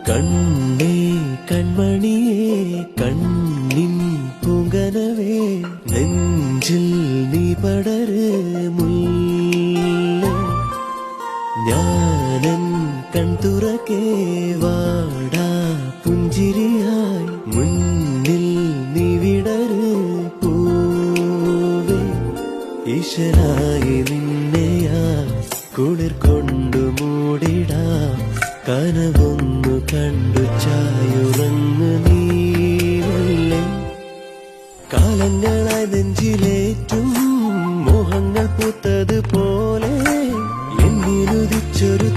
കണ്ണേ കൺമണിയേ കണ്ണിൻ പൂങ്കനവേ നെഞ്ചിൽ നീ പടര് മുല്ല ഞാനൻ കൺതുറക്കേ വാടാ പുഞ്ചിരിയായി മുന്നിൽ നീ വിടര് പൂവേ ഈശ്വരായി നിന്നെയാ കുളിർ കൊണ്ടു മൂടിടാം കനവൊന്നു കണ്ടു ചായുറങ്ങു നീവല്ലേ കാലങ്ങളായി നെഞ്ചിലേറ്റും മോഹങ്ങൾ പൂത്തതുപോലെ എന്നിലുദിച്ചൊരു